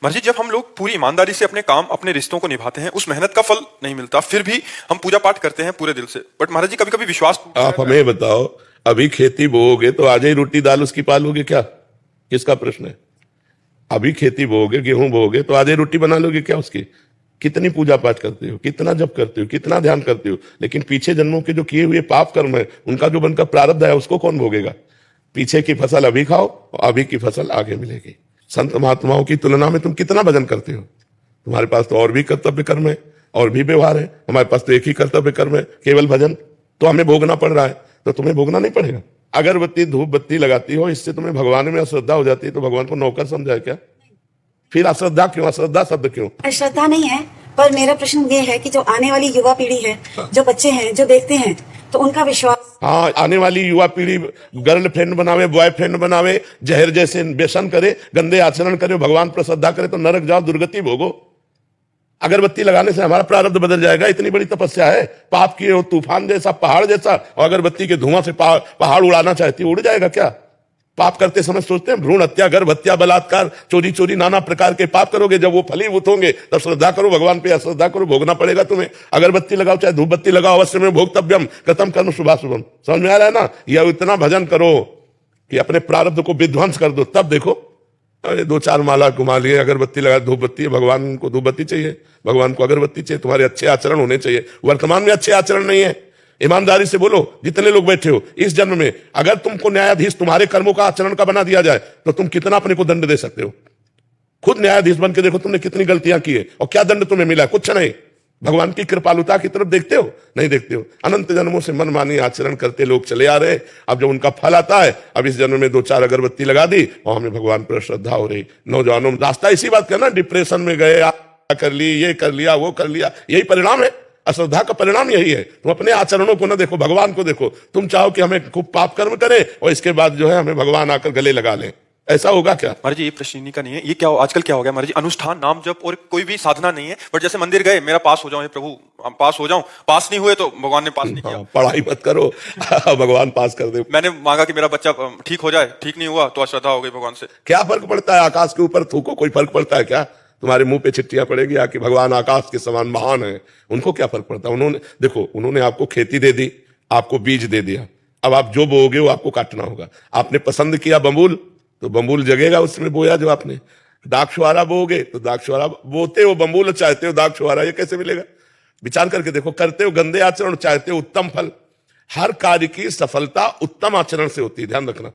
महाराज जी, जब हम लोग पूरी ईमानदारी से अपने काम अपने रिश्तों को निभाते हैं, उस मेहनत का फल नहीं मिलता, फिर भी हम पूजा पाठ करते हैं पूरे दिल से, बट महाराज जी कभी कभी विश्वास आप हमें बताओ, अभी खेती बोओगे तो आज ही रोटी दाल उसकी पालोगे क्या? किसका प्रश्न है? अभी खेती बोओगे, गेहूं बोओगे तो आज ही रोटी बना लोगे क्या उसकी? कितनी पूजा पाठ करते हो, कितना जप करते हो, कितना ध्यान करते हो, लेकिन पीछे जन्मों के जो किए हुए पाप कर्म है उनका जो बनकर प्रारब्ध है उसको कौन भोगेगा? पीछे की फसल अभी खाओ और अभी की फसल आगे मिलेगी। संत महात्माओं की तुलना में तुम कितना भजन करते हो? तुम्हारे पास तो और भी कर्तव्य कर्म है और भी व्यवहार है, हमारे पास तो एक ही कर्तव्य कर्म है, केवल भजन। तो हमें भोगना पड़ रहा है, तो तुम्हें भोगना नहीं पड़ेगा। अगरबत्ती धूप बत्ती लगाती हो, इससे तुम्हें भगवान में अश्रद्धा हो जाती है, तो भगवान को नौकर समझा क्या? फिर अश्रद्धा क्यों? अश्रद्धा शब्द क्यों? अश्रद्धा नहीं है, पर मेरा प्रश्न ये है कि जो आने वाली युवा पीढ़ी है, जो बच्चे हैं, जो देखते हैं, तो उनका विश्वास। हाँ, आने वाली युवा पीढ़ी गर्लफ्रेंड बनावे, बॉयफ्रेंड बनावे, जहर जैसे व्यसन करे, गंदे आचरण करे, भगवान पर श्रद्धा करे, तो नरक जाओ, दुर्गति भोगो। अगरबत्ती लगाने से हमारा प्रारब्ध बदल जाएगा? इतनी बड़ी तपस्या है, पाप की तूफान जैसा, पहाड़ जैसा, और अगरबत्ती के धुआं से पहाड़ उड़ाना चाहती है, उड़ जाएगा क्या? पाप करते समय सोचते हैं भ्रूण हत्या, गर्भ हत्या, बलात्कार, चोरी चोरी, नाना प्रकार के पाप करोगे, जब वो फलीभूत होंगे तब श्रद्धा करो भगवान पे। अश्रद्धा करो, भोगना पड़ेगा तुम्हें। अगरबत्ती लगाओ चाहे धूप बत्ती लगाओ, अवश्य में भोक्तव्यम कृतम कर्म शुभाशुभम। समझ में आ रहा है ना? यह इतना भजन करो कि अपने प्रारब्ध को विध्वंस कर दो, तब देखो। अरे 2-4 माला घुमा लिए, अगरबत्ती लगा, धूप बत्ती, भगवान को धूप बत्ती चाहिए, भगवान को अगरबत्ती चाहिए, तुम्हारे अच्छे आचरण होने चाहिए। वर्तमान में अच्छे आचरण नहीं है, ईमानदारी से बोलो। जितने लोग बैठे हो, इस जन्म में अगर तुमको न्यायाधीश तुम्हारे कर्मों का आचरण का बना दिया जाए तो तुम कितना अपने को दंड दे सकते हो? खुद न्यायाधीश बन के देखो तुमने कितनी गलतियां की है और क्या दंड तुम्हें मिला? कुछ नहीं। भगवान की कृपालुता की तरफ देखते हो? नहीं देखते हो। अनंत जन्मों से मनमानी आचरण करते लोग चले आ रहे। अब जब उनका फल आता है, अब इस जन्म में 2-4 अगरबत्ती लगा दी और हमें भगवान पर श्रद्धा हो रही। नौजवानों रास्ता इसी बात का ना, डिप्रेशन में गए, कर ली, ये कर लिया, वो कर लिया, यही परिणाम है। अश्रद्धा का परिणाम यही है। तुम अपने आचरणों को ना देखो, भगवान को देखो। तुम चाहो कि हमें खूब पाप कर्म करें और इसके बाद जो है हमें भगवान आकर गले लगा लें, ऐसा होगा क्या? महाराज जी, ये प्रश्न का नहीं है, ये क्या आजकल क्या हो गया महाराज जी, अनुष्ठान नाम जप और कोई भी साधना नहीं है, बट जैसे मंदिर गए, मेरा पास हो जाओ, प्रभु हम पास हो जाऊं, पास नहीं हुए तो भगवान ने पास नहीं किया। पढ़ाई मत करो, भगवान पास कर दे। मैंने मांगा कि मेरा बच्चा ठीक हो जाए, ठीक नहीं हुआ तो अश्रद्धा हो गई भगवान से। क्या फर्क पड़ता है? आकाश के ऊपर थूको, कोई फर्क पड़ता है क्या? तुम्हारे मुंह पे चिट्ठियां पड़ेगी आके भगवान आकाश के समान महान है, उनको क्या फर्क पड़ता है? उन्होंने देखो, उन्होंने आपको खेती दे दी, आपको बीज दे दिया, अब आप जो बोओगे वो आपको काटना होगा। आपने पसंद किया बबूल, तो बबूल जगेगा उसमें बोया जो आपने। दाक्षवारा बोओगे तो दाक्षवारा, बोते हो बबूल, चाहते हो दाक्षवारा, ये कैसे मिलेगा? विचार करके देखो। करते हो गंदे आचरण, चाहते हो उत्तम फल। हर कार्य की सफलता उत्तम आचरण से होती है, ध्यान रखना।